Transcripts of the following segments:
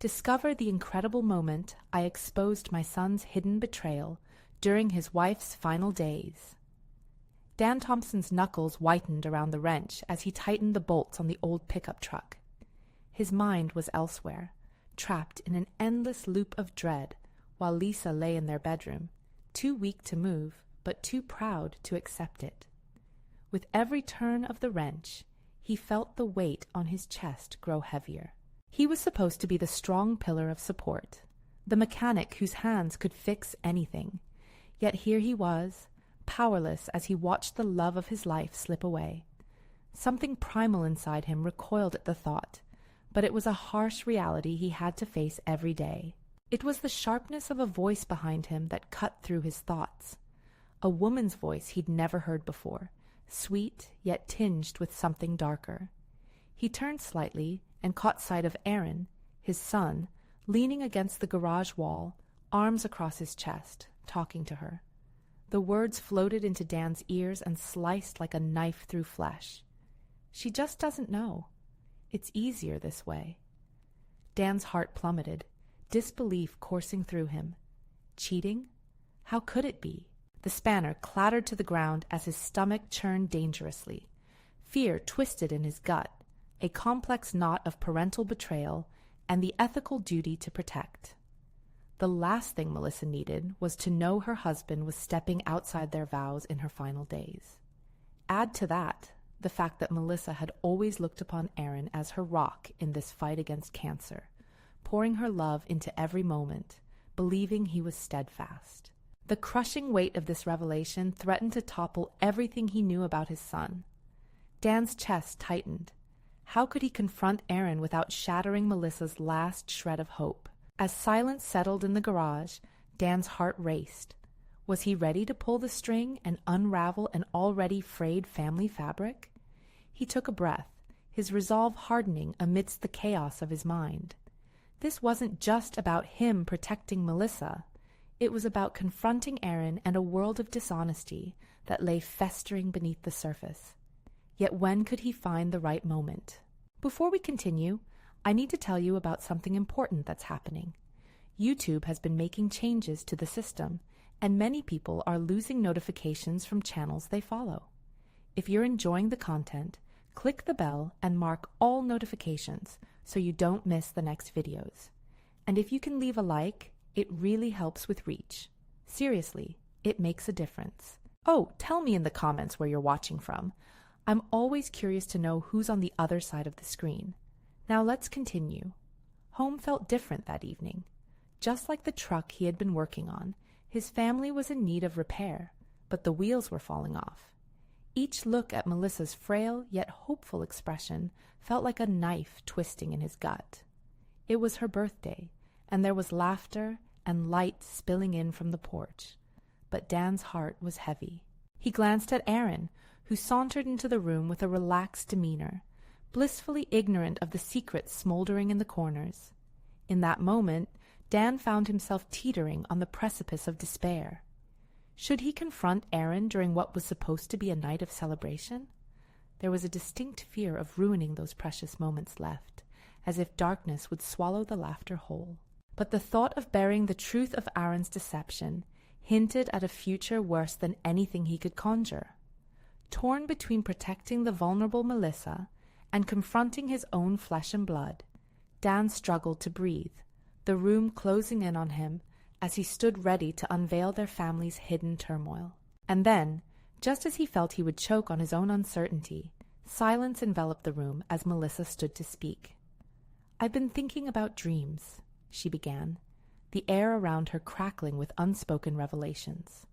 Discover the incredible moment I exposed my son's hidden betrayal during his wife's final days. Dan Thompson's knuckles whitened around the wrench as he tightened the bolts on the old pickup truck. His mind was elsewhere, trapped in an endless loop of dread, while Lisa lay in their bedroom, too weak to move, but too proud to accept it. With every turn of the wrench, he felt the weight on his chest grow heavier. He was supposed to be the strong pillar of support, the mechanic whose hands could fix anything. Yet here he was, powerless as he watched the love of his life slip away. Something primal inside him recoiled at the thought, but it was a harsh reality he had to face every day. It was the sharpness of a voice behind him that cut through his thoughts. A woman's voice he'd never heard before, sweet yet tinged with something darker. He turned slightly and caught sight of Aaron, his son, leaning against the garage wall, arms across his chest, talking to her. The words floated into Dan's ears and sliced like a knife through flesh. She just doesn't know. It's easier this way. Dan's heart plummeted, disbelief coursing through him. Cheating? How could it be? The spanner clattered to the ground as his stomach churned dangerously. Fear twisted in his gut, a complex knot of parental betrayal and the ethical duty to protect. The last thing Melissa needed was to know her husband was stepping outside their vows in her final days. Add to that the fact that Melissa had always looked upon Aaron as her rock in this fight against cancer, pouring her love into every moment, believing he was steadfast. The crushing weight of this revelation threatened to topple everything he knew about his son. Dan's chest tightened. How could he confront Aaron without shattering Melissa's last shred of hope? As silence settled in the garage, Dan's heart raced. Was he ready to pull the string and unravel an already frayed family fabric? He took a breath, his resolve hardening amidst the chaos of his mind. This wasn't just about him protecting Melissa. It was about confronting Aaron and a world of dishonesty that lay festering beneath the surface. Yet when could he find the right moment? Before we continue, I need to tell you about something important that's happening. YouTube has been making changes to the system, and many people are losing notifications from channels they follow. If you're enjoying the content, click the bell and mark all notifications so you don't miss the next videos. And if you can leave a like, it really helps with reach. Seriously, it makes a difference. Oh, tell me in the comments where you're watching from. I'm always curious to know who's on the other side of the screen. Now let's continue. Home felt different that evening. Just like the truck he had been working on, his family was in need of repair, but the wheels were falling off. Each look at Melissa's frail yet hopeful expression felt like a knife twisting in his gut. It was her birthday, and there was laughter and light spilling in from the porch. But Dan's heart was heavy. He glanced at Aaron, who sauntered into the room with a relaxed demeanor, blissfully ignorant of the secrets smoldering in the corners. In that moment, Dan found himself teetering on the precipice of despair. Should he confront Aaron during what was supposed to be a night of celebration? There was a distinct fear of ruining those precious moments left, as if darkness would swallow the laughter whole. But the thought of bearing the truth of Aaron's deception hinted at a future worse than anything he could conjure. Torn between protecting the vulnerable Melissa and confronting his own flesh and blood, Dan struggled to breathe, the room closing in on him as he stood ready to unveil their family's hidden turmoil. And then, just as he felt he would choke on his own uncertainty, silence enveloped the room as Melissa stood to speak. "I've been thinking about dreams," she began, the air around her crackling with unspoken revelations.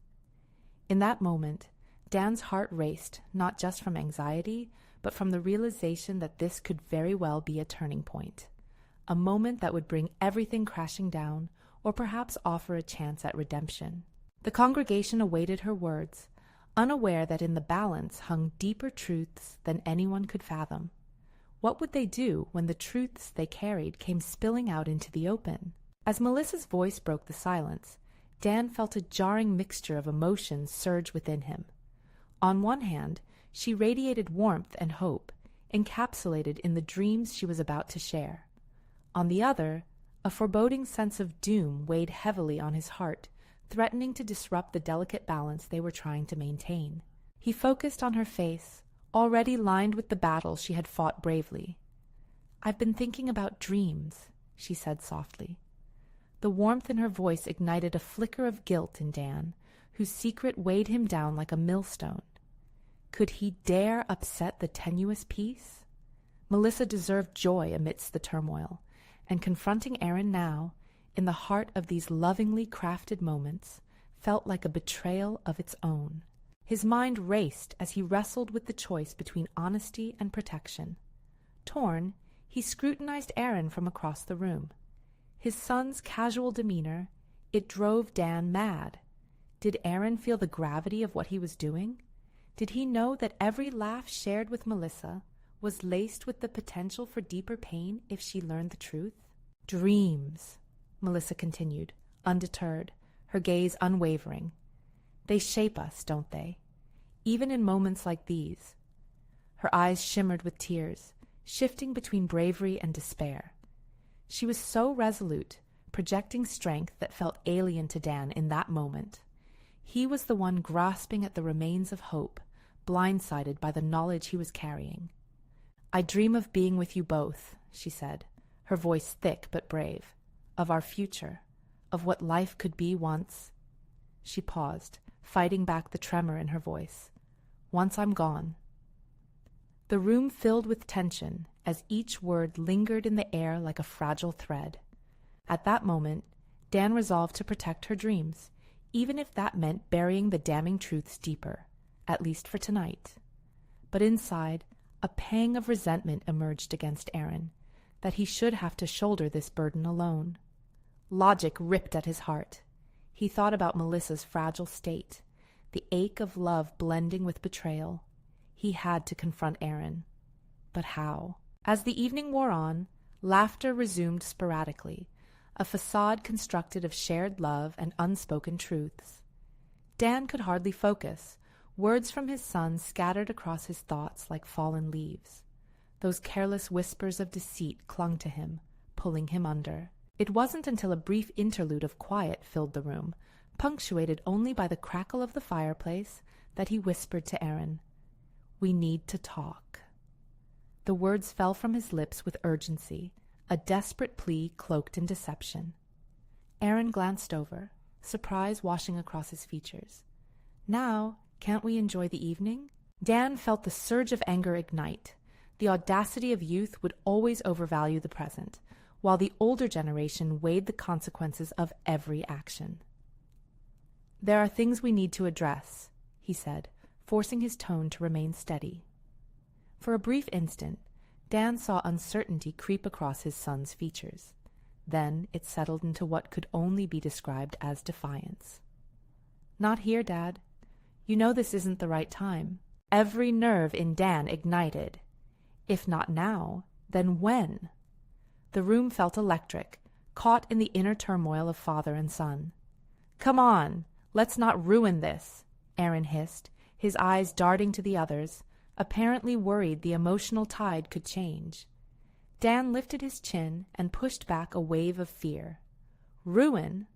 In that moment, Dan's heart raced, not just from anxiety, but from the realization that this could very well be a turning point, a moment that would bring everything crashing down, or perhaps offer a chance at redemption. The congregation awaited her words, unaware that in the balance hung deeper truths than anyone could fathom. What would they do when the truths they carried came spilling out into the open? As Melissa's voice broke the silence, Dan felt a jarring mixture of emotions surge within him. On one hand, she radiated warmth and hope, encapsulated in the dreams she was about to share. On the other, A foreboding sense of doom weighed heavily on his heart, threatening to disrupt the delicate balance they were trying to maintain. He focused on her face, already lined with the battle she had fought bravely. "I've been thinking about dreams," she said softly. The warmth in her voice ignited a flicker of guilt in Dan, whose secret weighed him down like a millstone. Could he dare upset the tenuous peace? Melissa deserved joy amidst the turmoil, and confronting Aaron now, in the heart of these lovingly crafted moments, felt like a betrayal of its own. His mind raced as he wrestled with the choice between honesty and protection. Torn, he scrutinized Aaron from across the room. His son's casual demeanor, it drove Dan mad. Did Aaron feel the gravity of what he was doing? Did he know that every laugh shared with Melissa was laced with the potential for deeper pain if she learned the truth? "Dreams," Melissa continued, undeterred, her gaze unwavering. "They shape us, don't they? Even in moments like these." Her eyes shimmered with tears, shifting between bravery and despair. She was so resolute, projecting strength that felt alien to Dan in that moment. He was the one grasping at the remains of hope, blindsided by the knowledge he was carrying. "I dream of being with you both," she said, her voice thick but brave, "of our future, of what life could be once—" She paused, fighting back the tremor in her voice. "Once I'm gone." The room filled with tension as each word lingered in the air like a fragile thread. At that moment, Dan resolved to protect her dreams, even if that meant burying the damning truths deeper, at least for tonight. But inside, a pang of resentment emerged against Aaron, that he should have to shoulder this burden alone. Logic ripped at his heart. He thought about Melissa's fragile state, the ache of love blending with betrayal. He had to confront Aaron. But how? As the evening wore on, laughter resumed sporadically, a facade constructed of shared love and unspoken truths. Dan could hardly focus. Words from his son scattered across his thoughts like fallen leaves. Those careless whispers of deceit clung to him, pulling him under. It wasn't until a brief interlude of quiet filled the room, punctuated only by the crackle of the fireplace, that he whispered to Aaron, "We need to talk." The words fell from his lips with urgency, a desperate plea cloaked in deception. Aaron glanced over, surprise washing across his features. "Now, can't we enjoy the evening?" Dan felt the surge of anger ignite. The audacity of youth would always overvalue the present, while the older generation weighed the consequences of every action. "There are things we need to address," he said, forcing his tone to remain steady. For a brief instant, Dan saw uncertainty creep across his son's features. Then it settled into what could only be described as defiance. "Not here, Dad. You know this isn't the right time." Every nerve in Dan ignited. If not now, then when? The room felt electric, caught in the inner turmoil of father and son. "Come on, let's not ruin this," Aaron hissed, his eyes darting to the others, apparently worried the emotional tide could change. Dan lifted his chin and pushed back a wave of fear. "Ruin?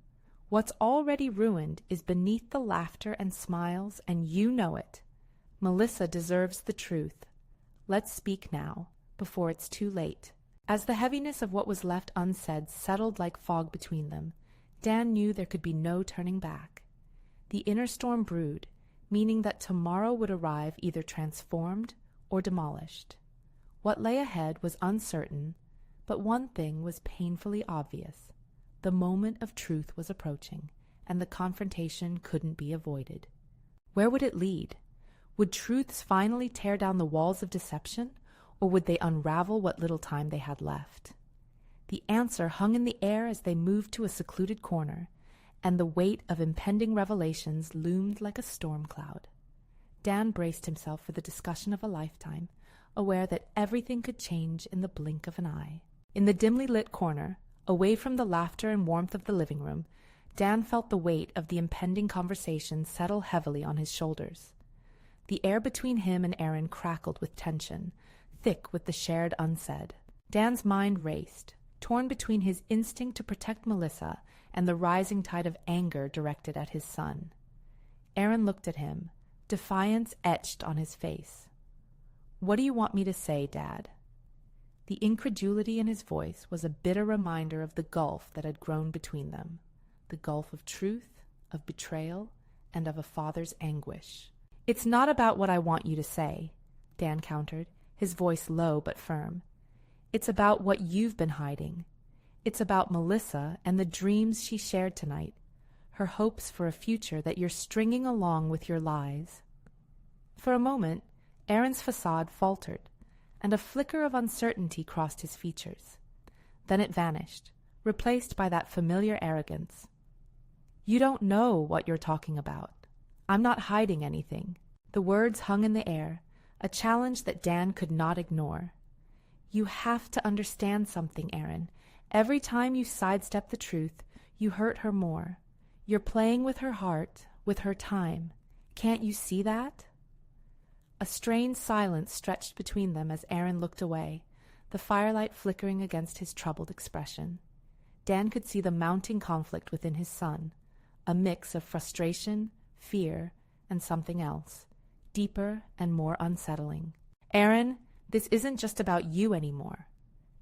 What's already ruined is beneath the laughter and smiles, and you know it. Melissa deserves the truth. Let's speak now, before it's too late." As the heaviness of what was left unsaid settled like fog between them, Dan knew there could be no turning back. The inner storm brewed, meaning that tomorrow would arrive either transformed or demolished. What lay ahead was uncertain, but one thing was painfully obvious. The moment of truth was approaching, and the confrontation couldn't be avoided. Where would it lead? Would truths finally tear down the walls of deception, or would they unravel what little time they had left? The answer hung in the air as they moved to a secluded corner, and the weight of impending revelations loomed like a storm cloud. Dan braced himself for the discussion of a lifetime, aware that everything could change in the blink of an eye. In the dimly lit corner, away from the laughter and warmth of the living room, Dan felt the weight of the impending conversation settle heavily on his shoulders. The air between him and Aaron crackled with tension, thick with the shared unsaid. Dan's mind raced. torn between his instinct to protect Melissa and the rising tide of anger directed at his son. Aaron looked at him, defiance etched on his face. "What do you want me to say, Dad?" The incredulity in his voice was a bitter reminder of the gulf that had grown between them, the gulf of truth, of betrayal, and of a father's anguish. "It's not about what I want you to say," Dan countered, his voice low but firm. "It's about what you've been hiding. It's about Melissa and the dreams she shared tonight, her hopes for a future that you're stringing along with your lies." For a moment, Aaron's facade faltered, and a flicker of uncertainty crossed his features. Then it vanished, replaced by that familiar arrogance. "You don't know what you're talking about. I'm not hiding anything." The words hung in the air, a challenge that Dan could not ignore. "You have to understand something, Aaron. Every time you sidestep the truth, you hurt her more. You're playing with her heart, with her time. Can't you see that?" A strained silence stretched between them as Aaron looked away, the firelight flickering against his troubled expression. Dan could see the mounting conflict within his son, a mix of frustration, fear, and something else, deeper and more unsettling. "Aaron, this isn't just about you anymore."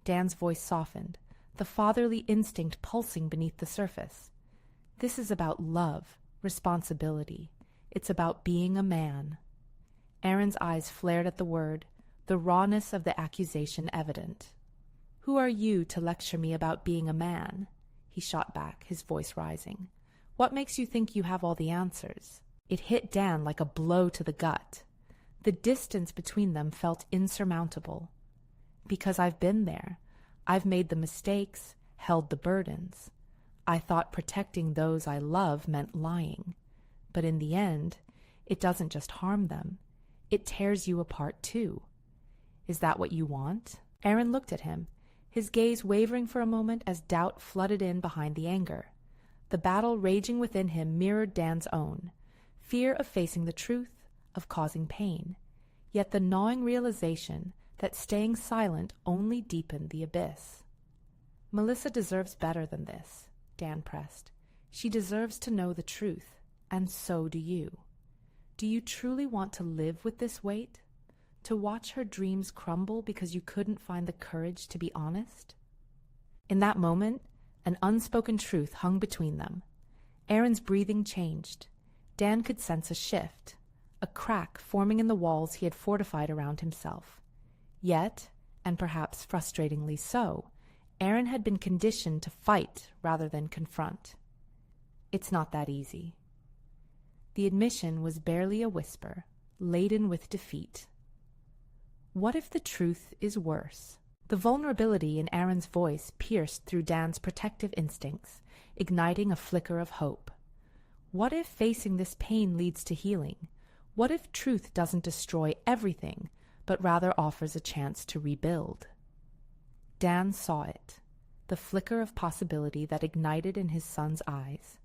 Dan's voice softened, the fatherly instinct pulsing beneath the surface. "This is about love, responsibility. It's about being a man." Aaron's eyes flared at the word, the rawness of the accusation evident. "Who are you to lecture me about being a man?" he shot back, his voice rising. "What makes you think you have all the answers?" It hit Dan like a blow to the gut. The distance between them felt insurmountable. "Because I've been there. I've made the mistakes, held the burdens. I thought protecting those I love meant lying. But in the end, it doesn't just harm them. It tears you apart too. Is that what you want?" Aaron looked at him, his gaze wavering for a moment as doubt flooded in behind the anger. The battle raging within him mirrored Dan's own, fear of facing the truth, of causing pain, yet the gnawing realization that staying silent only deepened the abyss. "Melissa deserves better than this," Dan pressed. "She deserves to know the truth, and so do you. Do you truly want to live with this weight? To watch her dreams crumble because you couldn't find the courage to be honest?" In that moment, an unspoken truth hung between them. Aaron's breathing changed. Dan could sense a shift, a crack forming in the walls he had fortified around himself. Yet, and perhaps frustratingly so, Aaron had been conditioned to fight rather than confront. "It's not that easy." The admission was barely a whisper, laden with defeat. What if the truth is worse? The vulnerability in Aaron's voice pierced through Dan's protective instincts, igniting a flicker of hope. What if facing this pain leads to healing? What if truth doesn't destroy everything, but rather offers a chance to rebuild? Dan saw it, the flicker of possibility that ignited in his son's eyes.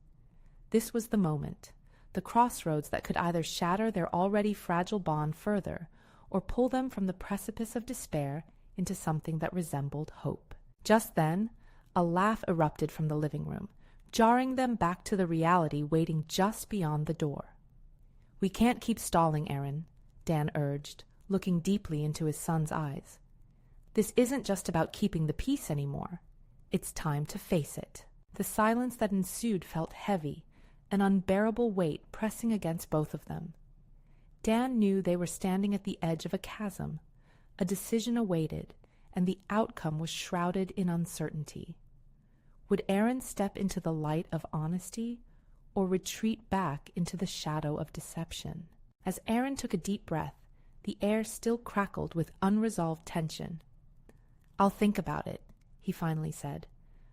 This was the moment, the crossroads that could either shatter their already fragile bond further or pull them from the precipice of despair into something that resembled hope. Just then, a laugh erupted from the living room, jarring them back to the reality waiting just beyond the door. "We can't keep stalling, Aaron," Dan urged, looking deeply into his son's eyes. "This isn't just about keeping the peace anymore. It's time to face it." The silence that ensued felt heavy, an unbearable weight pressing against both of them. Dan knew they were standing at the edge of a chasm. A decision awaited, and the outcome was shrouded in uncertainty. Would Aaron step into the light of honesty, or retreat back into the shadow of deception? As Aaron took a deep breath, the air still crackled with unresolved tension. "I'll think about it," he finally said,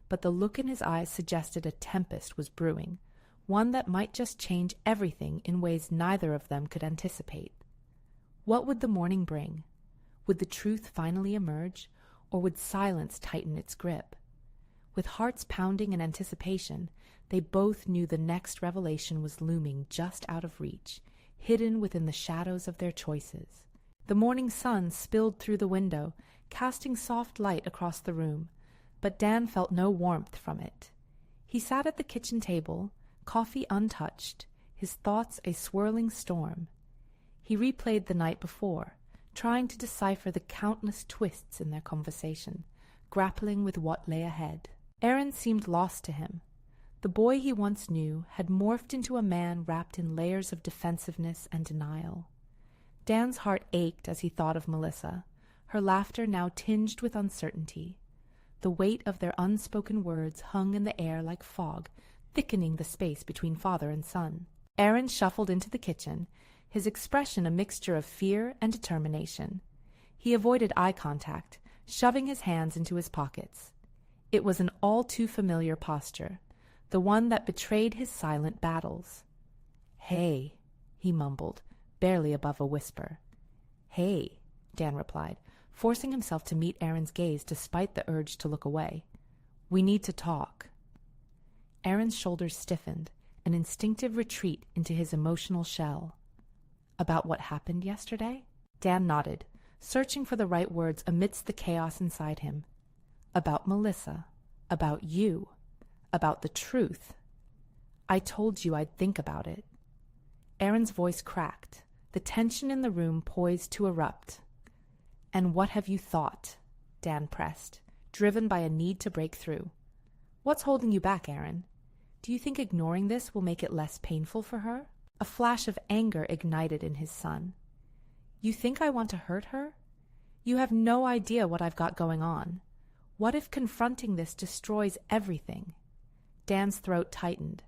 but the look in his eyes suggested a tempest was brewing, one that might just change everything in ways neither of them could anticipate. What would the morning bring? Would the truth finally emerge, or would silence tighten its grip? With hearts pounding in anticipation, they both knew the next revelation was looming just out of reach, hidden within the shadows of their choices. The morning sun spilled through the window, casting soft light across the room. but Dan felt no warmth from it. He sat at the kitchen table, coffee untouched, his thoughts a swirling storm. He replayed the night before, trying to decipher the countless twists in their conversation, grappling with what lay ahead. Aaron seemed lost to him. The boy he once knew had morphed into a man wrapped in layers of defensiveness and denial. Dan's heart ached as he thought of Melissa, her laughter now tinged with uncertainty. The weight of their unspoken words hung in the air like fog, thickening the space between father and son. Aaron shuffled into the kitchen, his expression a mixture of fear and determination. He avoided eye contact, shoving his hands into his pockets. It was an all-too-familiar posture, the one that betrayed his silent battles. "Hey," he mumbled, barely above a whisper. "Hey," Dan replied, forcing himself to meet Aaron's gaze despite the urge to look away. "We need to talk." Aaron's shoulders stiffened, an instinctive retreat into his emotional shell. "About what happened yesterday?" Dan nodded, searching for the right words amidst the chaos inside him. "About Melissa. About you. About the truth. I told you I'd think about it." Aaron's voice cracked, the tension in the room poised to erupt. "And what have you thought?" Dan pressed, driven by a need to break through. "What's holding you back, Aaron? Do you think ignoring this will make it less painful for her?" A flash of anger ignited in his son. "You think I want to hurt her? You have no idea what I've got going on. What if confronting this destroys everything?" Dan's throat tightened.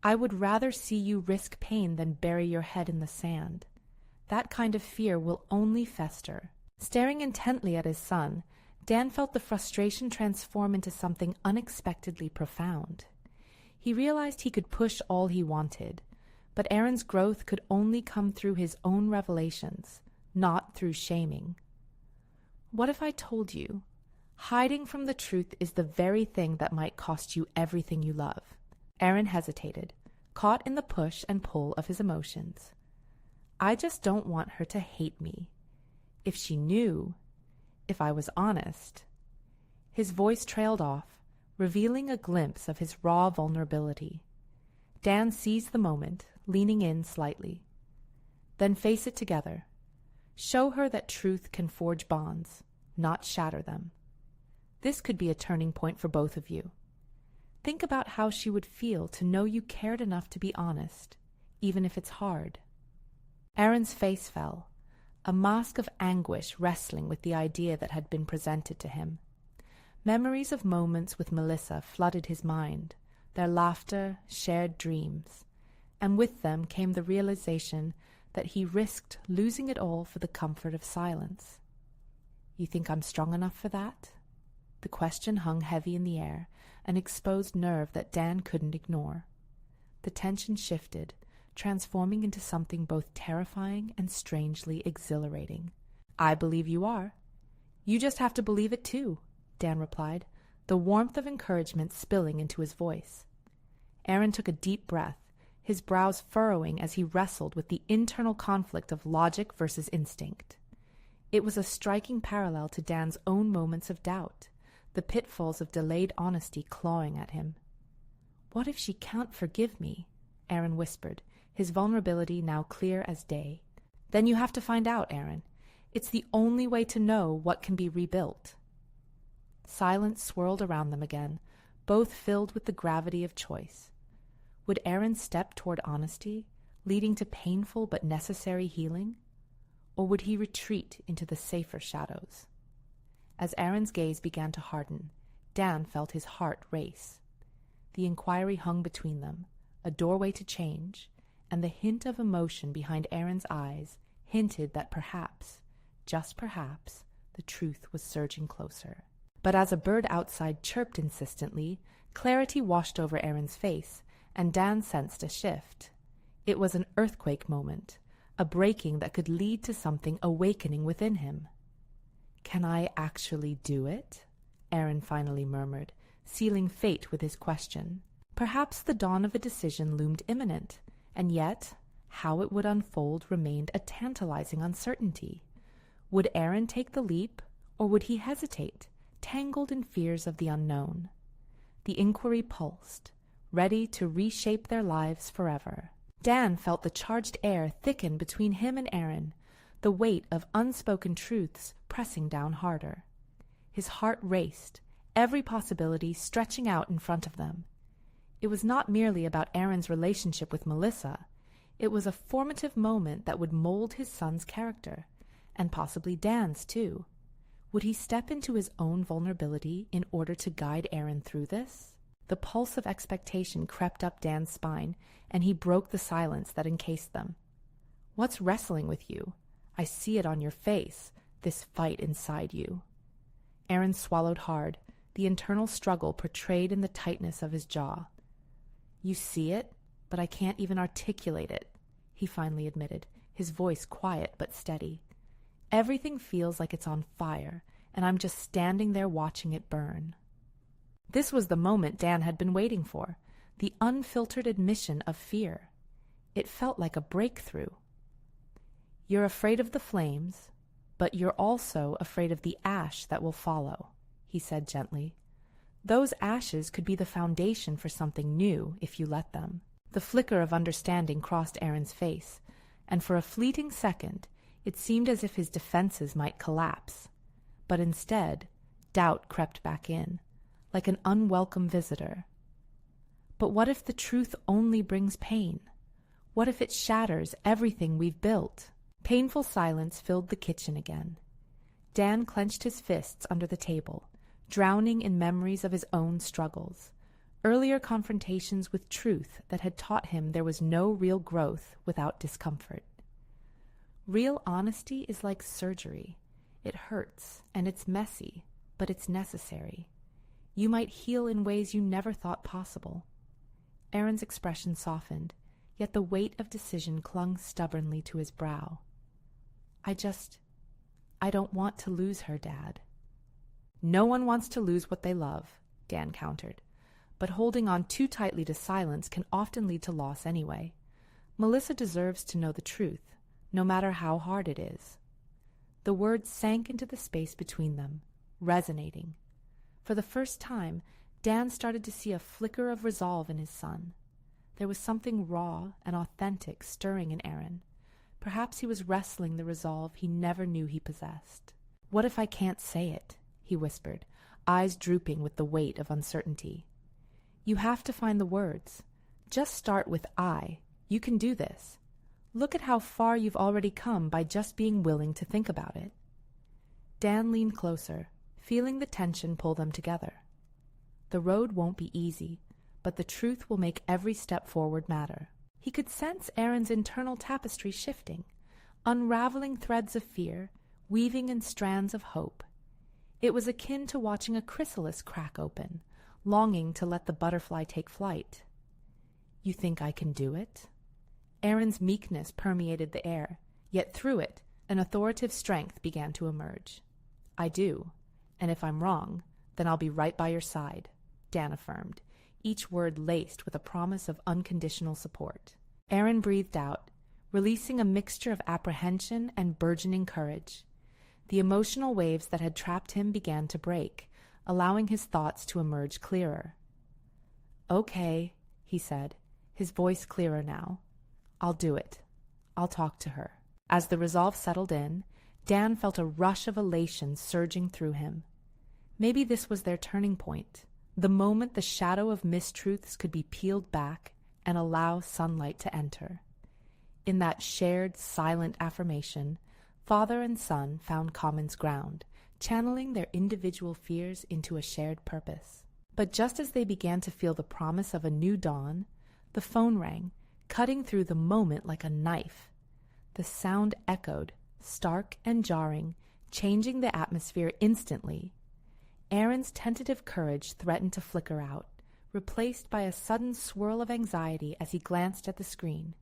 "I would rather see you risk pain than bury your head in the sand. That kind of fear will only fester." Staring intently at his son, Dan felt the frustration transform into something unexpectedly profound. He realized he could push all he wanted, but Aaron's growth could only come through his own revelations, not through shaming. "What if I told you? Hiding from the truth is the very thing that might cost you everything you love." Aaron hesitated, caught in the push and pull of his emotions. "I just don't want her to hate me. If she knew, if I was honest." His voice trailed off, revealing a glimpse of his raw vulnerability. Dan seized the moment, leaning in slightly. "Then face it together. Show her that truth can forge bonds, not shatter them. This could be a turning point for both of you. Think about how she would feel to know you cared enough to be honest, even if it's hard." Aaron's face fell, a mask of anguish wrestling with the idea that had been presented to him. Memories of moments with Melissa flooded his mind, their laughter, shared dreams, and with them came the realization that he risked losing it all for the comfort of silence. "You think I'm strong enough for that?" The question hung heavy in the air, an exposed nerve that Dan couldn't ignore. The tension shifted, transforming into something both terrifying and strangely exhilarating. "I believe you are. You just have to believe it too," Dan replied, the warmth of encouragement spilling into his voice. Aaron took a deep breath, his brows furrowing as he wrestled with the internal conflict of logic versus instinct. It was a striking parallel to Dan's own moments of doubt, the pitfalls of delayed honesty clawing at him. "What if she can't forgive me?" Aaron whispered, his vulnerability now clear as day. "Then you have to find out, Aaron. It's the only way to know what can be rebuilt." Silence swirled around them again, both filled with the gravity of choice. Would Aaron step toward honesty, leading to painful but necessary healing? Or would he retreat into the safer shadows? As Aaron's gaze began to harden, Dan felt his heart race. The inquiry hung between them, a doorway to change, and the hint of emotion behind Aaron's eyes hinted that perhaps, just perhaps, the truth was surging closer. But as a bird outside chirped insistently, clarity washed over Aaron's face, and Dan sensed a shift. It was an earthquake moment, a breaking that could lead to something awakening within him. "Can I actually do it?" Aaron finally murmured, sealing fate with his question. Perhaps the dawn of a decision loomed imminent, and yet how it would unfold remained a tantalizing uncertainty. Would Aaron take the leap, or would he hesitate, tangled in fears of the unknown. The inquiry pulsed, ready to reshape their lives forever. Dan felt the charged air thicken between him and Aaron, the weight of unspoken truths pressing down harder. His heart raced, every possibility stretching out in front of them. It was not merely about Aaron's relationship with Melissa. It was a formative moment that would mold his son's character, and possibly Dan's too. Would he step into his own vulnerability in order to guide Aaron through this? The pulse of expectation crept up Dan's spine, and he broke the silence that encased them. "What's wrestling with you? I see it on your face, this fight inside you." Aaron swallowed hard, the internal struggle portrayed in the tightness of his jaw. "You see it, but I can't even articulate it," he finally admitted, his voice quiet but steady. "Everything feels like it's on fire, and I'm just standing there watching it burn." This was the moment Dan had been waiting for, the unfiltered admission of fear. It felt like a breakthrough. "You're afraid of the flames, but you're also afraid of the ash that will follow," he said gently. "Those ashes could be the foundation for something new if you let them." The flicker of understanding crossed Aaron's face, and for a fleeting second it seemed as if his defenses might collapse. But instead, doubt crept back in, like an unwelcome visitor. But what if the truth only brings pain? What if it shatters everything we've built? Painful silence filled the kitchen again. Dan clenched his fists under the table, drowning in memories of his own struggles, earlier confrontations with truth that had taught him there was no real growth without discomfort. Real honesty is like surgery. It hurts, and it's messy, but it's necessary. You might heal in ways you never thought possible. Aaron's expression softened, yet the weight of decision clung stubbornly to his brow. I don't want to lose her, Dad." "No one wants to lose what they love," Dan countered. "But holding on too tightly to silence can often lead to loss anyway. Melissa deserves to know the truth, no matter how hard it is." The words sank into the space between them, resonating. For the first time, Dan started to see a flicker of resolve in his son. There was something raw and authentic stirring in Aaron. Perhaps he was wrestling the resolve he never knew he possessed. "What if I can't say it?" he whispered, eyes drooping with the weight of uncertainty. "You have to find the words. Just start with I. You can do this. Look at how far you've already come by just being willing to think about it." Dan leaned closer, feeling the tension pull them together. The road won't be easy, but the truth will make every step forward matter. He could sense Aaron's internal tapestry shifting, unraveling threads of fear, weaving in strands of hope. It was akin to watching a chrysalis crack open, longing to let the butterfly take flight. "You think I can do it?" Aaron's meekness permeated the air, yet through it, an authoritative strength began to emerge. "I do, and if I'm wrong, then I'll be right by your side," Dan affirmed, each word laced with a promise of unconditional support. Aaron breathed out, releasing a mixture of apprehension and burgeoning courage. The emotional waves that had trapped him began to break, allowing his thoughts to emerge clearer. "Okay," he said, his voice clearer now. "I'll do it. I'll talk to her." As the resolve settled in, Dan felt a rush of elation surging through him. Maybe this was their turning point, the moment the shadow of mistruths could be peeled back and allow sunlight to enter. In that shared, silent affirmation, father and son found common ground, channeling their individual fears into a shared purpose. But just as they began to feel the promise of a new dawn, the phone rang, cutting through the moment like a knife. The sound echoed, stark and jarring, changing the atmosphere instantly. Aaron's tentative courage threatened to flicker out, replaced by a sudden swirl of anxiety as he glanced at the screen.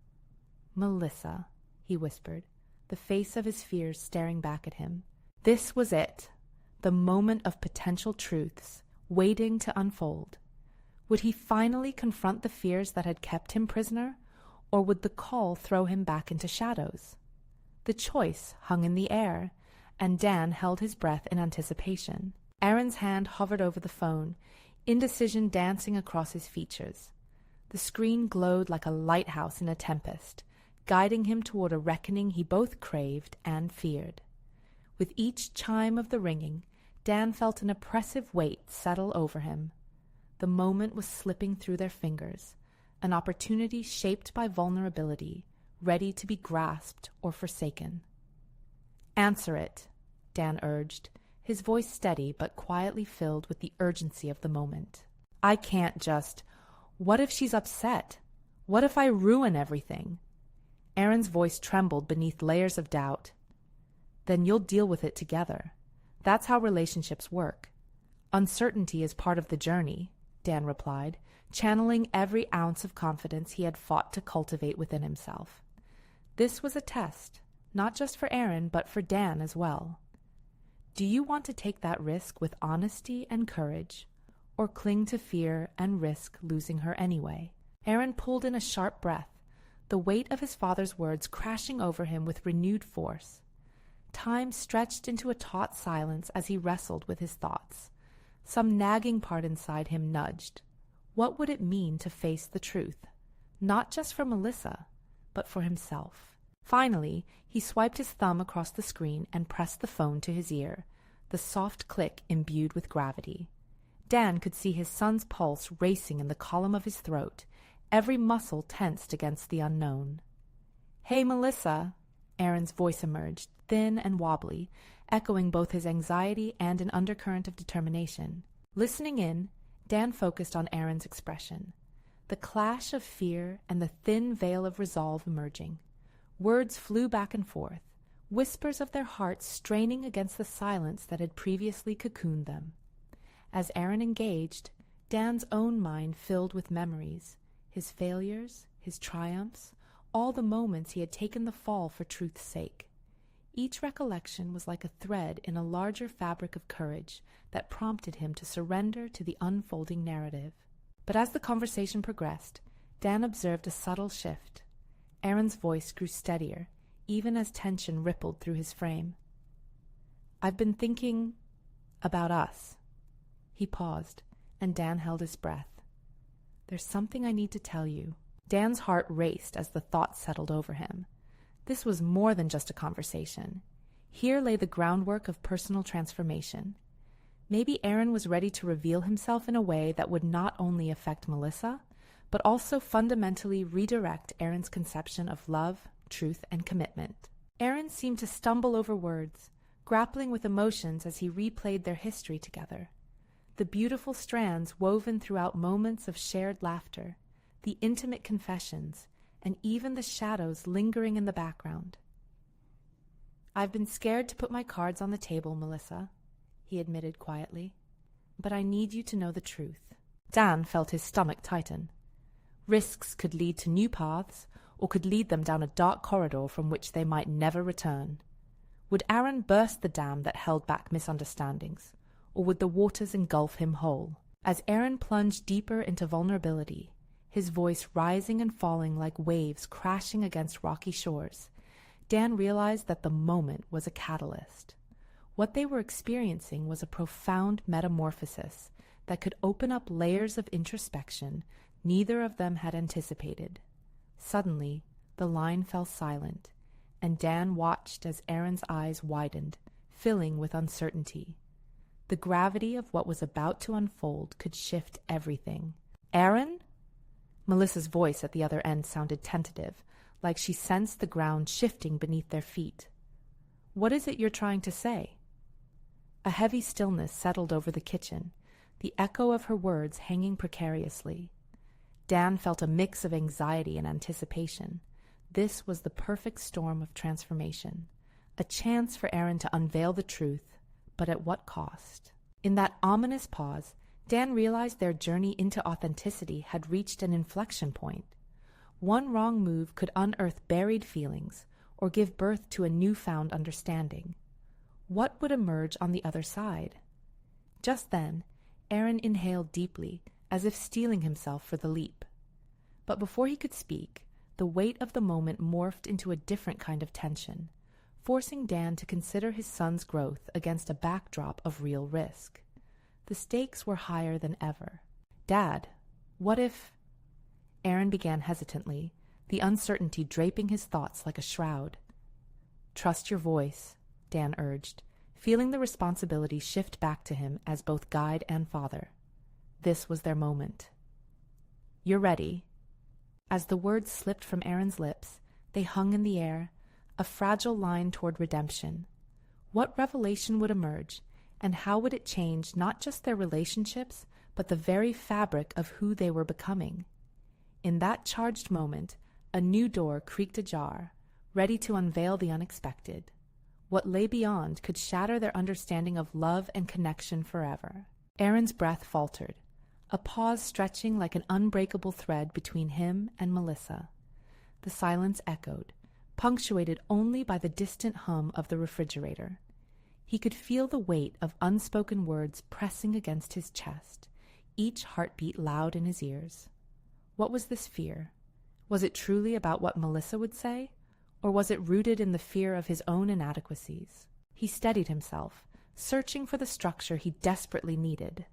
"Melissa," he whispered, the face of his fears staring back at him. This was it, the moment of potential truths, waiting to unfold. Would he finally confront the fears that had kept him prisoner, or would the call throw him back into shadows? The choice hung in the air, and Dan held his breath in anticipation. Aaron's hand hovered over the phone, indecision dancing across his features. The screen glowed like a lighthouse in a tempest, guiding him toward a reckoning he both craved and feared. With each chime of the ringing, Dan felt an oppressive weight settle over him. The moment was slipping through their fingers, an opportunity shaped by vulnerability, ready to be grasped or forsaken. "Answer it," Dan urged, his voice steady but quietly filled with the urgency of the moment. "I can't just... What if she's upset? What if I ruin everything?" Aaron's voice trembled beneath layers of doubt. "Then you'll deal with it together. That's how relationships work. Uncertainty is part of the journey," Dan replied, channeling every ounce of confidence he had fought to cultivate within himself. This was a test, not just for Aaron, but for Dan as well. Do you want to take that risk with honesty and courage, or cling to fear and risk losing her anyway? Aaron pulled in a sharp breath, the weight of his father's words crashing over him with renewed force. Time stretched into a taut silence as he wrestled with his thoughts. Some nagging part inside him nudged. What would it mean to face the truth? Not just for Melissa, but for himself. Finally, he swiped his thumb across the screen and pressed the phone to his ear, the soft click imbued with gravity. Dan could see his son's pulse racing in the column of his throat, every muscle tensed against the unknown. "Hey, Melissa," Aaron's voice emerged, thin and wobbly, echoing both his anxiety and an undercurrent of determination. Listening in, Dan focused on Aaron's expression, the clash of fear and the thin veil of resolve emerging. Words flew back and forth, whispers of their hearts straining against the silence that had previously cocooned them. As Aaron engaged, Dan's own mind filled with memories, his failures, his triumphs, all the moments he had taken the fall for truth's sake. Each recollection was like a thread in a larger fabric of courage that prompted him to surrender to the unfolding narrative. But as the conversation progressed, Dan observed a subtle shift. Aaron's voice grew steadier, even as tension rippled through his frame. "I've been thinking about us." He paused, and Dan held his breath. "There's something I need to tell you." Dan's heart raced as the thought settled over him. This was more than just a conversation. Here lay the groundwork of personal transformation. Maybe Aaron was ready to reveal himself in a way that would not only affect Melissa, but also fundamentally redirect Aaron's conception of love, truth, and commitment. Aaron seemed to stumble over words, grappling with emotions as he replayed their history together. The beautiful strands woven throughout moments of shared laughter, the intimate confessions, and even the shadows lingering in the background. "I've been scared to put my cards on the table, Melissa," he admitted quietly. "But I need you to know the truth." Dan felt his stomach tighten. Risks could lead to new paths, or could lead them down a dark corridor from which they might never return. Would Aaron burst the dam that held back misunderstandings, or would the waters engulf him whole? As Aaron plunged deeper into vulnerability, his voice rising and falling like waves crashing against rocky shores, Dan realized that the moment was a catalyst. What they were experiencing was a profound metamorphosis that could open up layers of introspection neither of them had anticipated. Suddenly, the line fell silent, and Dan watched as Aaron's eyes widened, filling with uncertainty. The gravity of what was about to unfold could shift everything. "Aaron?" Melissa's voice at the other end sounded tentative, like she sensed the ground shifting beneath their feet. "What is it you're trying to say?" A heavy stillness settled over the kitchen, the echo of her words hanging precariously. Dan felt a mix of anxiety and anticipation. This was the perfect storm of transformation, a chance for Aaron to unveil the truth, but at what cost? In that ominous pause, Dan realized their journey into authenticity had reached an inflection point. One wrong move could unearth buried feelings or give birth to a newfound understanding. What would emerge on the other side? Just then, Aaron inhaled deeply, as if steeling himself for the leap. But before he could speak, the weight of the moment morphed into a different kind of tension, forcing Dan to consider his son's growth against a backdrop of real risk. The stakes were higher than ever. "Dad, what if—" Aaron began hesitantly, the uncertainty draping his thoughts like a shroud. "Trust your voice," Dan urged, feeling the responsibility shift back to him as both guide and father. This was their moment. "You're ready." As the words slipped from Aaron's lips, they hung in the air, a fragile line toward redemption. What revelation would emerge, and how would it change not just their relationships, but the very fabric of who they were becoming? In that charged moment, a new door creaked ajar, ready to unveil the unexpected. What lay beyond could shatter their understanding of love and connection forever. Aaron's breath faltered, a pause stretching like an unbreakable thread between him and Melissa. The silence echoed, punctuated only by the distant hum of the refrigerator. He could feel the weight of unspoken words pressing against his chest, each heartbeat loud in his ears. What was this fear? Was it truly about what Melissa would say, or was it rooted in the fear of his own inadequacies? He steadied himself, searching for the structure he desperately needed.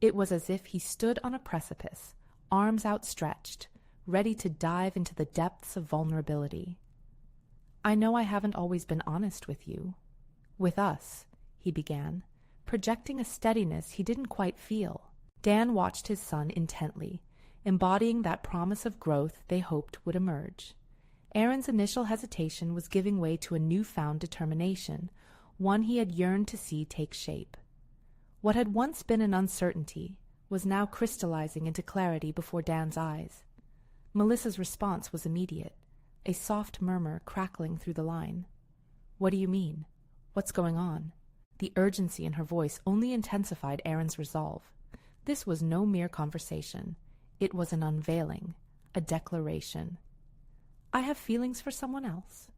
It was as if he stood on a precipice, arms outstretched, ready to dive into the depths of vulnerability. "I know I haven't always been honest with you. With us," he began, projecting a steadiness he didn't quite feel. Dan watched his son intently, embodying that promise of growth they hoped would emerge. Aaron's initial hesitation was giving way to a newfound determination, one he had yearned to see take shape. What had once been an uncertainty was now crystallizing into clarity before Dan's eyes. Melissa's response was immediate, a soft murmur crackling through the line. "What do you mean? What's going on?" The urgency in her voice only intensified Aaron's resolve. This was no mere conversation. It was an unveiling, a declaration. "I have feelings for someone else."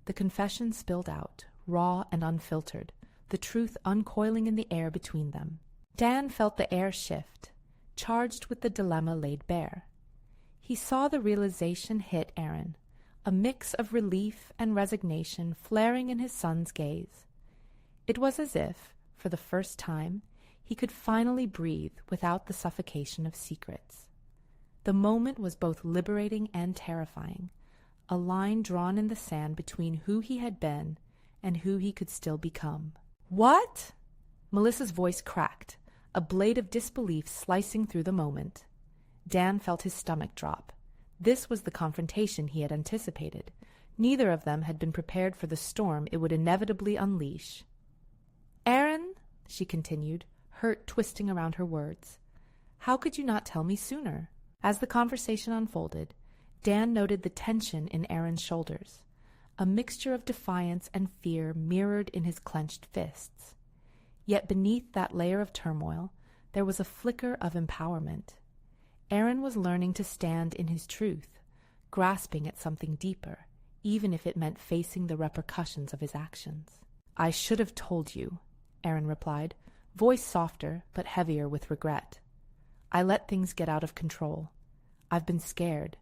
The confession spilled out, raw and unfiltered, the truth uncoiling in the air between them. Dan felt the air shift, charged with the dilemma laid bare. He saw the realization hit Aaron, a mix of relief and resignation flaring in his son's gaze. It was as if, for the first time, he could finally breathe without the suffocation of secrets. The moment was both liberating and terrifying, a line drawn in the sand between who he had been and who he could still become. "What?" Melissa's voice cracked, a blade of disbelief slicing through the moment. Dan felt his stomach drop. This was the confrontation he had anticipated. Neither of them had been prepared for the storm it would inevitably unleash. "Aaron," she continued, hurt twisting around her words, "how could you not tell me sooner?" As the conversation unfolded, Dan noted the tension in Aaron's shoulders, a mixture of defiance and fear mirrored in his clenched fists. Yet beneath that layer of turmoil, there was a flicker of empowerment. Aaron was learning to stand in his truth, grasping at something deeper, even if it meant facing the repercussions of his actions. "I should have told you," Aaron replied, voice softer but heavier with regret. "I let things get out of control. I've been scared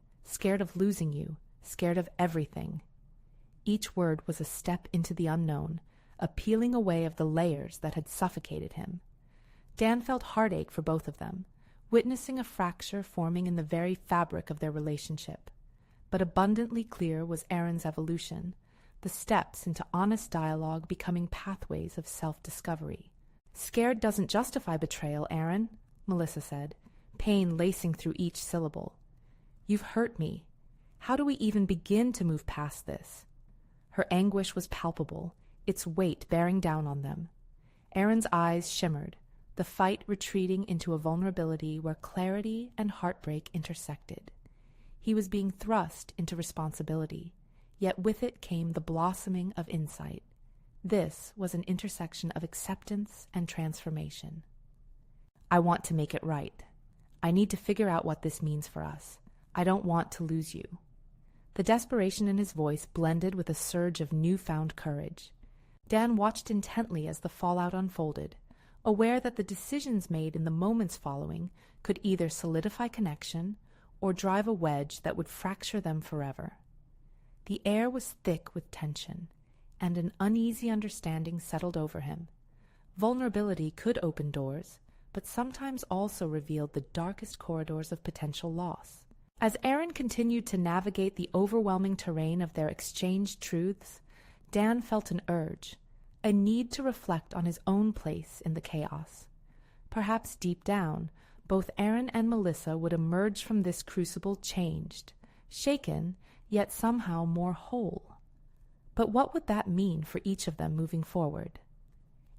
of losing you, scared of everything." Each word was a step into the unknown, a peeling away of the layers that had suffocated him. Dan felt heartache for both of them, witnessing a fracture forming in the very fabric of their relationship. But abundantly clear was Aaron's evolution, the steps into honest dialogue becoming pathways of self-discovery. "Scared doesn't justify betrayal, Aaron," Melissa said, pain lacing through each syllable. "You've hurt me. How do we even begin to move past this?" Her anguish was palpable, its weight bearing down on them. Aaron's eyes shimmered, the fight retreating into a vulnerability where clarity and heartbreak intersected. He was being thrust into responsibility, yet with it came the blossoming of insight. This was an intersection of acceptance and transformation. "I want to make it right. I need to figure out what this means for us. I don't want to lose you." The desperation in his voice blended with a surge of newfound courage. Dan watched intently as the fallout unfolded, aware that the decisions made in the moments following could either solidify connection or drive a wedge that would fracture them forever. The air was thick with tension, and an uneasy understanding settled over him. Vulnerability could open doors, but sometimes also revealed the darkest corridors of potential loss. As Aaron continued to navigate the overwhelming terrain of their exchanged truths, Dan felt an urge, a need to reflect on his own place in the chaos. Perhaps deep down, both Aaron and Melissa would emerge from this crucible changed, shaken, yet somehow more whole. But what would that mean for each of them moving forward?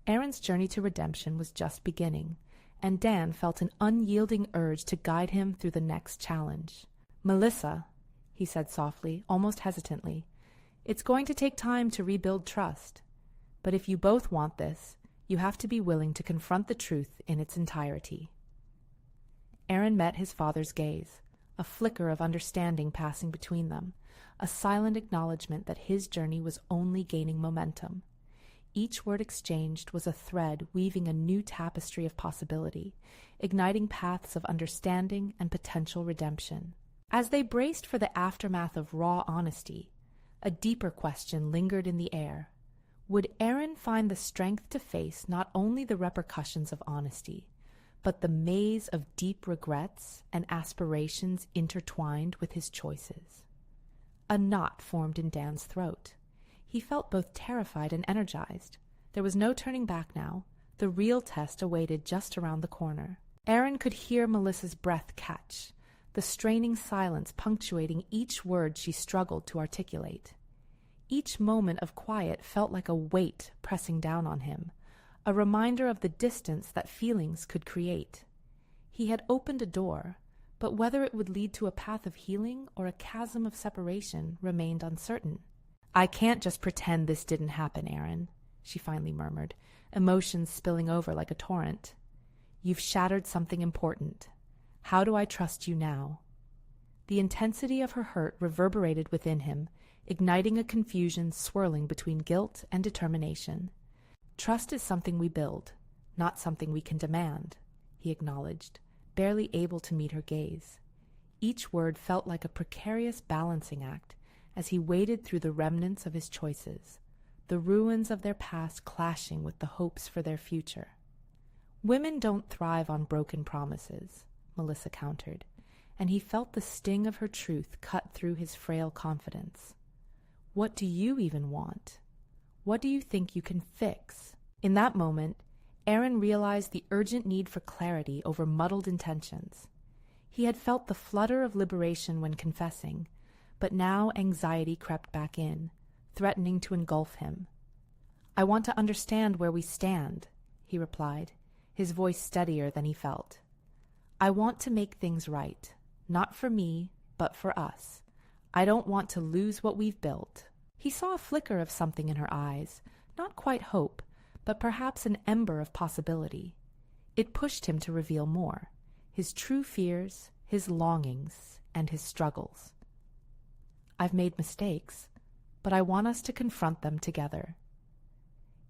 Aaron's journey to redemption was just beginning, and Dan felt an unyielding urge to guide him through the next challenge. "Melissa," he said softly, almost hesitantly, "it's going to take time to rebuild trust. But if you both want this, you have to be willing to confront the truth in its entirety." Aaron met his father's gaze, a flicker of understanding passing between them, a silent acknowledgement that his journey was only gaining momentum. Each word exchanged was a thread weaving a new tapestry of possibility, igniting paths of understanding and potential redemption. As they braced for the aftermath of raw honesty, a deeper question lingered in the air. Would Aaron find the strength to face not only the repercussions of honesty, but the maze of deep regrets and aspirations intertwined with his choices? A knot formed in Dan's throat. He felt both terrified and energized. There was no turning back now. The real test awaited just around the corner. Aaron could hear Melissa's breath catch, the straining silence punctuating each word she struggled to articulate. Each moment of quiet felt like a weight pressing down on him, a reminder of the distance that feelings could create. He had opened a door, but whether it would lead to a path of healing or a chasm of separation remained uncertain. "I can't just pretend this didn't happen, Aaron," she finally murmured, emotions spilling over like a torrent. "You've shattered something important. How do I trust you now?" The intensity of her hurt reverberated within him, igniting a confusion swirling between guilt and determination. "Trust is something we build, not something we can demand," he acknowledged, barely able to meet her gaze. Each word felt like a precarious balancing act as he waded through the remnants of his choices, the ruins of their past clashing with the hopes for their future. "Women don't thrive on broken promises," Melissa countered, and he felt the sting of her truth cut through his frail confidence. "What do you even want? What do you think you can fix?" In that moment, Aaron realized the urgent need for clarity over muddled intentions. He had felt the flutter of liberation when confessing, but now anxiety crept back in, threatening to engulf him. "I want to understand where we stand," he replied, his voice steadier than he felt. "I want to make things right, not for me, but for us. I don't want to lose what we've built." He saw a flicker of something in her eyes, not quite hope, but perhaps an ember of possibility. It pushed him to reveal more, his true fears, his longings, and his struggles. "I've made mistakes, but I want us to confront them together."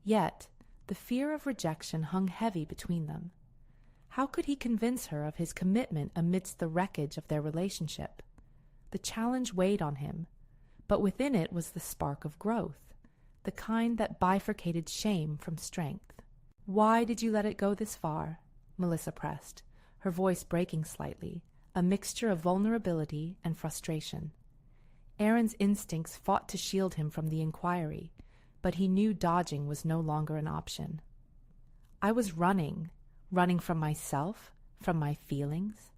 Yet, the fear of rejection hung heavy between them. How could he convince her of his commitment amidst the wreckage of their relationship? The challenge weighed on him, but within it was the spark of growth, the kind that bifurcated shame from strength. "Why did you let it go this far?" Melissa pressed, her voice breaking slightly, a mixture of vulnerability and frustration. Aaron's instincts fought to shield him from the inquiry, but he knew dodging was no longer an option. "I was running from myself, from my feelings.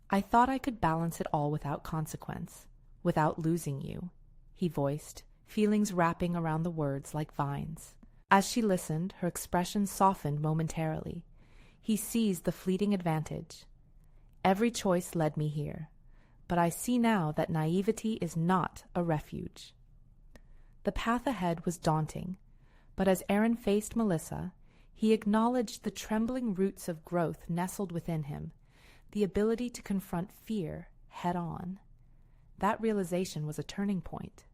I thought I could balance it all without consequence, without losing you," he voiced, feelings wrapping around the words like vines. As she listened, her expression softened momentarily. He seized the fleeting advantage. "Every choice led me here, but I see now that naivety is not a refuge." The path ahead was daunting, but as Aaron faced Melissa, he acknowledged the trembling roots of growth nestled within him, the ability to confront fear head-on. That realization was a turning point.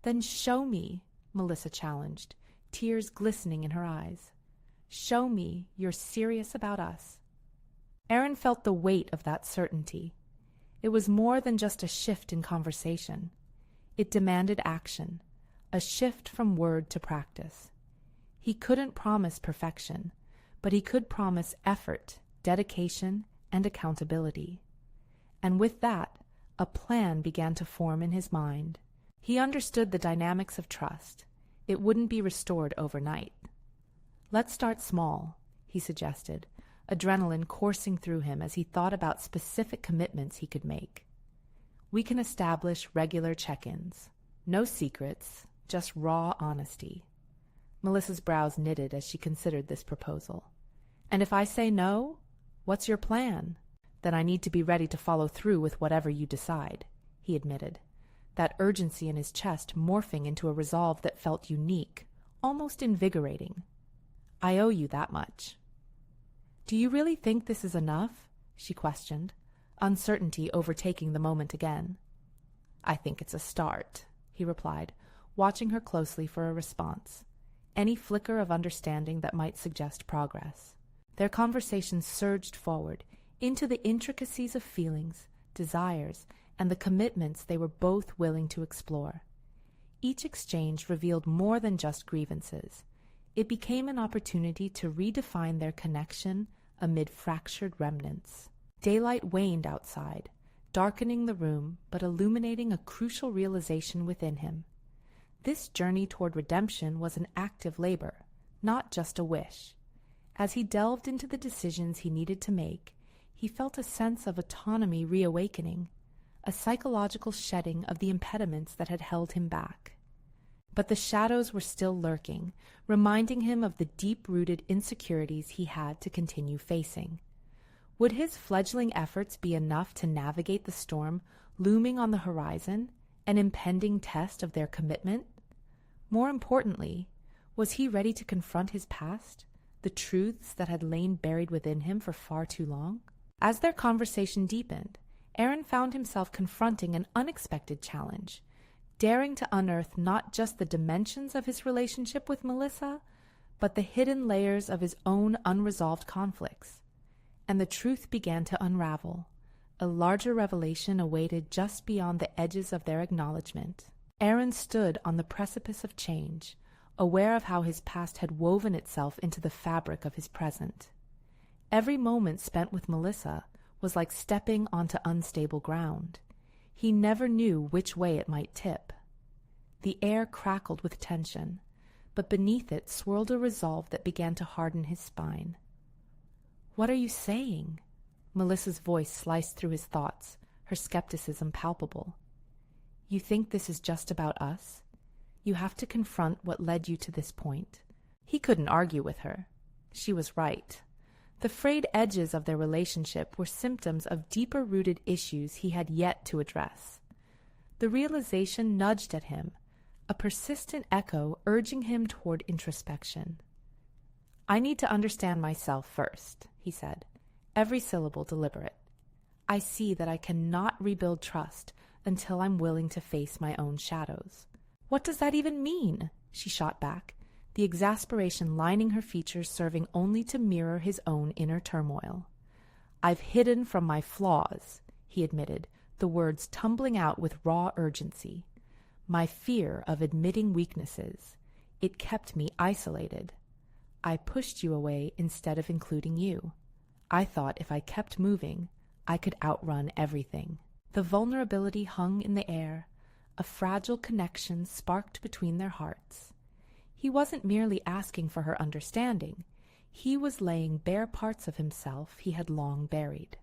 "Then show me," Melissa challenged, tears glistening in her eyes. "Show me you're serious about us." Aaron felt the weight of that certainty. It was more than just a shift in conversation. It demanded action, a shift from word to practice. He couldn't promise perfection, but he could promise effort, dedication, and accountability. And with that, a plan began to form in his mind. He understood the dynamics of trust. It wouldn't be restored overnight. "Let's start small," he suggested, adrenaline coursing through him as he thought about specific commitments he could make. "We can establish regular check-ins. No secrets, just raw honesty." Melissa's brows knitted as she considered this proposal. "And if I say no, what's your plan?" "Then I need to be ready to follow through with whatever you decide," he admitted, that urgency in his chest morphing into a resolve that felt unique, almost invigorating. "I owe you that much." "Do you really think this is enough?" she questioned, uncertainty overtaking the moment again. "I think it's a start," he replied, watching her closely for a response, any flicker of understanding that might suggest progress. Their conversation surged forward into the intricacies of feelings, desires, and the commitments they were both willing to explore. Each exchange revealed more than just grievances. It became an opportunity to redefine their connection amid fractured remnants. Daylight waned outside, darkening the room but illuminating a crucial realization within him. This journey toward redemption was an active labor, not just a wish. As he delved into the decisions he needed to make, he felt a sense of autonomy reawakening, a psychological shedding of the impediments that had held him back. But the shadows were still lurking, reminding him of the deep-rooted insecurities he had to continue facing. Would his fledgling efforts be enough to navigate the storm looming on the horizon, an impending test of their commitment? More importantly, was he ready to confront his past, the truths that had lain buried within him for far too long? As their conversation deepened, Aaron found himself confronting an unexpected challenge, daring to unearth not just the dimensions of his relationship with Melissa, but the hidden layers of his own unresolved conflicts. And the truth began to unravel. A larger revelation awaited just beyond the edges of their acknowledgement. Aaron stood on the precipice of change, aware of how his past had woven itself into the fabric of his present. Every moment spent with Melissa was like stepping onto unstable ground. He never knew which way it might tip. The air crackled with tension, but beneath it swirled a resolve that began to harden his spine. "What are you saying?" Melissa's voice sliced through his thoughts, her skepticism palpable. "You think this is just about us? You have to confront what led you to this point." He couldn't argue with her. She was right. The frayed edges of their relationship were symptoms of deeper-rooted issues he had yet to address. The realization nudged at him, a persistent echo urging him toward introspection. "I need to understand myself first," he said, every syllable deliberate. "I see that I cannot rebuild trust until I'm willing to face my own shadows." "What does that even mean?" she shot back, the exasperation lining her features serving only to mirror his own inner turmoil. "I've hidden from my flaws," he admitted, the words tumbling out with raw urgency. "My fear of admitting weaknesses. It kept me isolated. I pushed you away instead of including you. I thought if I kept moving, I could outrun everything." The vulnerability hung in the air, a fragile connection sparked between their hearts. He wasn't merely asking for her understanding. He was laying bare parts of himself he had long buried.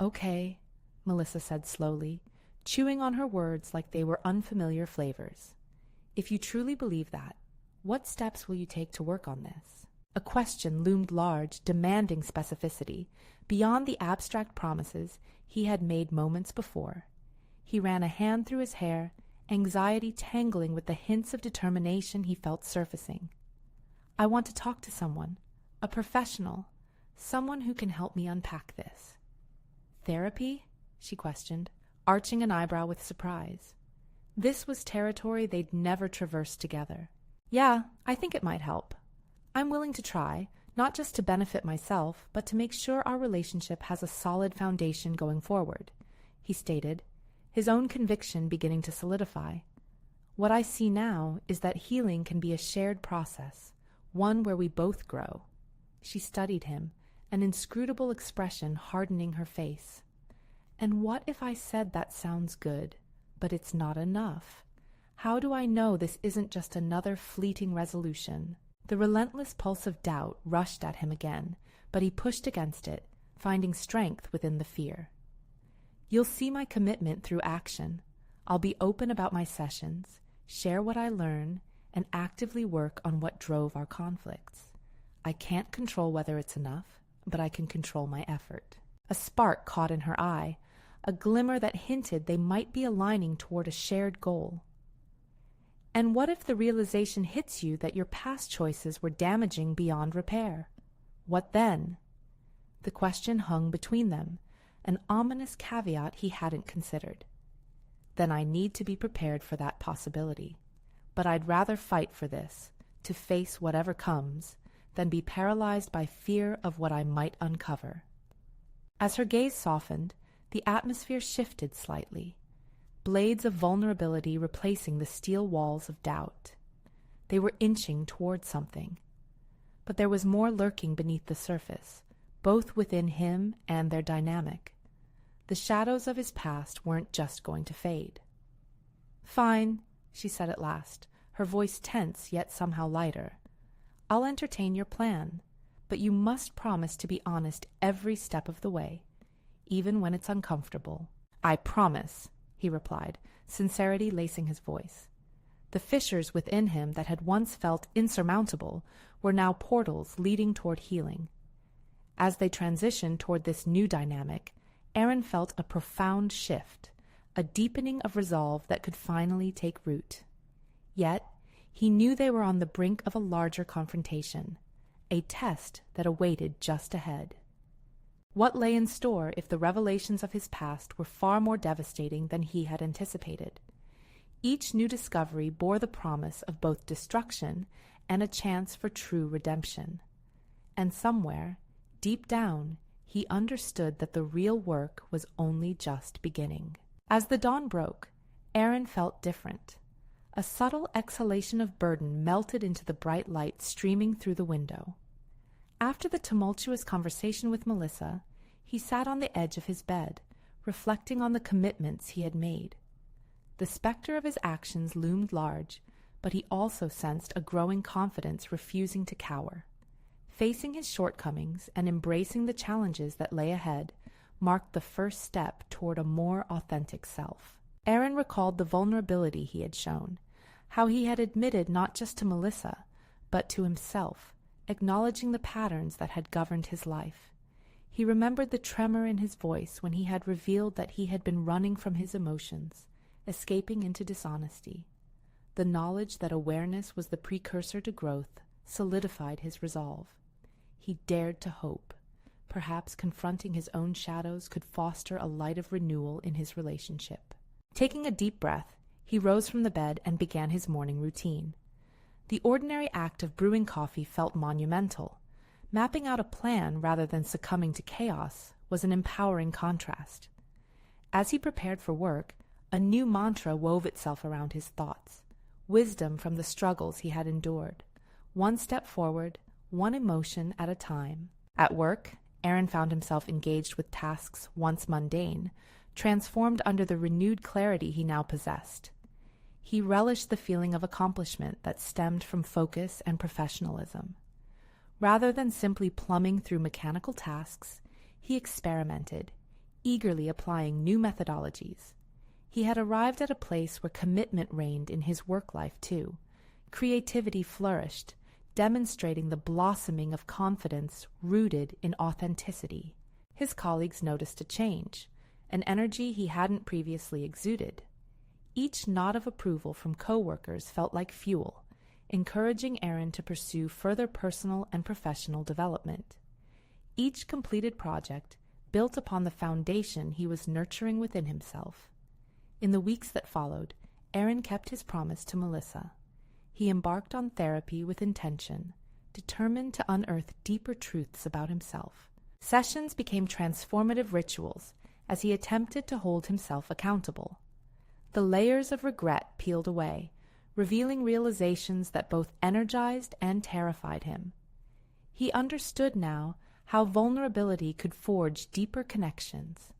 "Okay," Melissa said slowly, chewing on her words like they were unfamiliar flavors. "If you truly believe that, what steps will you take to work on this?" A question loomed large, demanding specificity, beyond the abstract promises he had made moments before. He ran a hand through his hair, anxiety tangling with the hints of determination he felt surfacing. "I want to talk to someone, a professional, someone who can help me unpack this." "Therapy?" she questioned, arching an eyebrow with surprise. This was territory they'd never traversed together. "Yeah, I think it might help. I'm willing to try, not just to benefit myself, but to make sure our relationship has a solid foundation going forward," he stated, his own conviction beginning to solidify. "What I see now is that healing can be a shared process, one where we both grow. She studied him, an inscrutable expression hardening her face. And what if I said that sounds good, but it's not enough? How do I know this isn't just another fleeting resolution? The relentless pulse of doubt rushed at him again, but he pushed against it, finding strength within the fear. You'll see my commitment through action. I'll be open about my sessions, share what I learn, and actively work on what drove our conflicts. I can't control whether it's enough, but I can control my effort. A spark caught in her eye, a glimmer that hinted they might be aligning toward a shared goal. And what if the realization hits you that your past choices were damaging beyond repair? What then? The question hung between them, an ominous caveat he hadn't considered. Then I need to be prepared for that possibility. But I'd rather fight for this, to face whatever comes, than be paralyzed by fear of what I might uncover. As her gaze softened, the atmosphere shifted slightly, blades of vulnerability replacing the steel walls of doubt. They were inching toward something. But there was more lurking beneath the surface, both within him and their dynamic. The shadows of his past weren't just going to fade. "Fine," she said at last, her voice tense yet somehow lighter. "I'll entertain your plan, but you must promise to be honest every step of the way, even when it's uncomfortable." "I promise," he replied, sincerity lacing his voice. The fissures within him that had once felt insurmountable were now portals leading toward healing. As they transitioned toward this new dynamic, Aaron felt a profound shift, a deepening of resolve that could finally take root. Yet, he knew they were on the brink of a larger confrontation, a test that awaited just ahead. What lay in store if the revelations of his past were far more devastating than he had anticipated? Each new discovery bore the promise of both destruction and a chance for true redemption. And somewhere, deep down, he understood that the real work was only just beginning. As the dawn broke, Aaron felt different. A subtle exhalation of burden melted into the bright light streaming through the window. After the tumultuous conversation with Melissa, he sat on the edge of his bed, reflecting on the commitments he had made. The specter of his actions loomed large, but he also sensed a growing confidence refusing to cower. Facing his shortcomings and embracing the challenges that lay ahead marked the first step toward a more authentic self. Aaron recalled the vulnerability he had shown, how he had admitted not just to Melissa, but to himself, acknowledging the patterns that had governed his life. He remembered the tremor in his voice when he had revealed that he had been running from his emotions, escaping into dishonesty. The knowledge that awareness was the precursor to growth solidified his resolve. He dared to hope. Perhaps confronting his own shadows could foster a light of renewal in his relationship. Taking a deep breath, he rose from the bed and began his morning routine. The ordinary act of brewing coffee felt monumental. Mapping out a plan rather than succumbing to chaos was an empowering contrast. As he prepared for work, a new mantra wove itself around his thoughts. Wisdom from the struggles he had endured. One step forward, one emotion at a time. At work, Aaron found himself engaged with tasks once mundane, transformed under the renewed clarity he now possessed. He relished the feeling of accomplishment that stemmed from focus and professionalism. Rather than simply plumbing through mechanical tasks, he experimented, eagerly applying new methodologies. He had arrived at a place where commitment reigned in his work life, too. Creativity flourished, demonstrating the blossoming of confidence rooted in authenticity. His colleagues noticed a change, an energy he hadn't previously exuded. Each nod of approval from coworkers felt like fuel, encouraging Aaron to pursue further personal and professional development. Each completed project built upon the foundation he was nurturing within himself. In the weeks that followed, Aaron kept his promise to Melissa. He embarked on therapy with intention, determined to unearth deeper truths about himself. Sessions became transformative rituals as he attempted to hold himself accountable. The layers of regret peeled away, revealing realizations that both energized and terrified him. He understood now how vulnerability could forge deeper connections,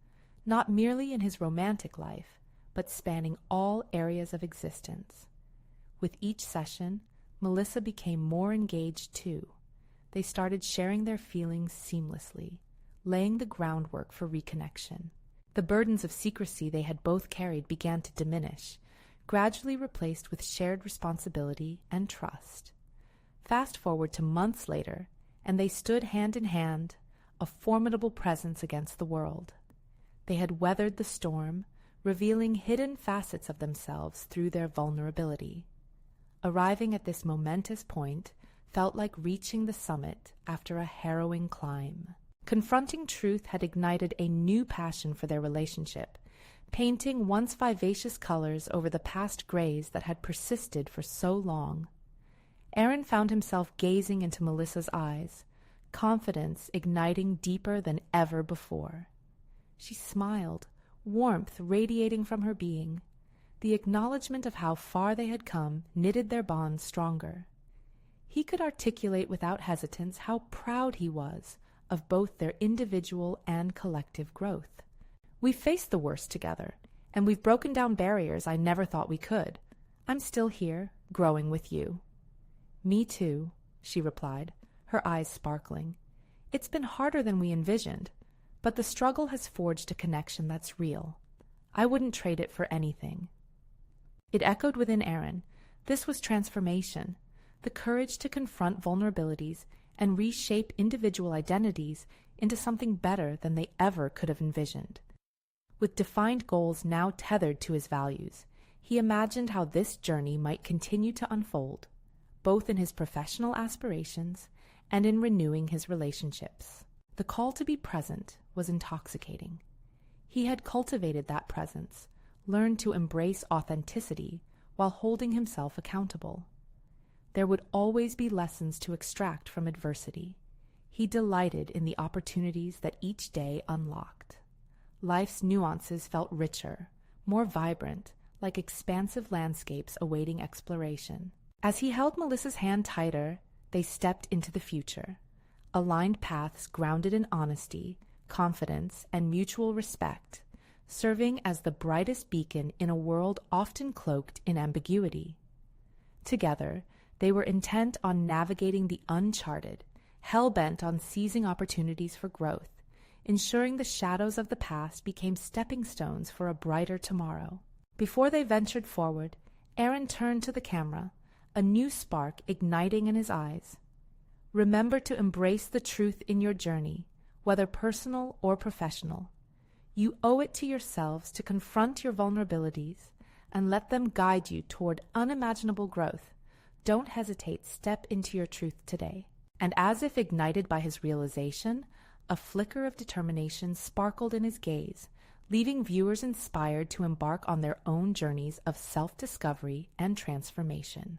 not merely in his romantic life, but spanning all areas of existence. With each session, Melissa became more engaged too. They started sharing their feelings seamlessly, laying the groundwork for reconnection. The burdens of secrecy they had both carried began to diminish, gradually replaced with shared responsibility and trust. Fast forward to months later, and they stood hand in hand, a formidable presence against the world. They had weathered the storm, revealing hidden facets of themselves through their vulnerability. Arriving at this momentous point felt like reaching the summit after a harrowing climb. Confronting truth had ignited a new passion for their relationship, painting once vivacious colors over the past grays that had persisted for so long. Aaron found himself gazing into Melissa's eyes, confidence igniting deeper than ever before. She smiled, warmth radiating from her being. The acknowledgement of how far they had come knitted their bond stronger. He could articulate without hesitance how proud he was of both their individual and collective growth. "We've faced the worst together, and we've broken down barriers I never thought we could. I'm still here, growing with you." "Me too," she replied, her eyes sparkling. "It's been harder than we envisioned, but the struggle has forged a connection that's real. I wouldn't trade it for anything." It echoed within Aaron. This was transformation, the courage to confront vulnerabilities and reshape individual identities into something better than they ever could have envisioned. With defined goals now tethered to his values, he imagined how this journey might continue to unfold, both in his professional aspirations and in renewing his relationships. The call to be present was intoxicating. He had cultivated that presence, learned to embrace authenticity while holding himself accountable. There would always be lessons to extract from adversity. He delighted in the opportunities that each day unlocked. Life's nuances felt richer, more vibrant, like expansive landscapes awaiting exploration. As he held Melissa's hand tighter, they stepped into the future, aligned paths grounded in honesty, confidence, and mutual respect, serving as the brightest beacon in a world often cloaked in ambiguity. Together, they were intent on navigating the uncharted, hell-bent on seizing opportunities for growth, ensuring the shadows of the past became stepping stones for a brighter tomorrow. Before they ventured forward, Aaron turned to the camera, a new spark igniting in his eyes. "Remember to embrace the truth in your journey, whether personal or professional. You owe it to yourselves to confront your vulnerabilities and let them guide you toward unimaginable growth. Don't hesitate, step into your truth today." And as if ignited by his realization, a flicker of determination sparkled in his gaze, leaving viewers inspired to embark on their own journeys of self-discovery and transformation.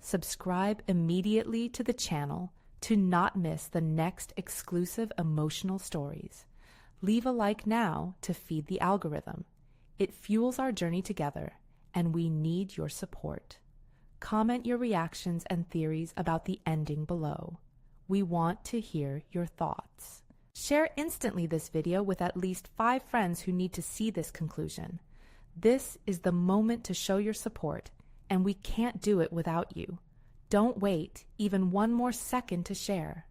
Subscribe immediately to the channel to not miss the next exclusive emotional stories. Leave a like now to feed the algorithm. It fuels our journey together, and we need your support. Comment your reactions and theories about the ending below. We want to hear your thoughts. Share instantly this video with at least 5 friends who need to see this conclusion. This is the moment to show your support, and we can't do it without you. Don't wait even one more second to share.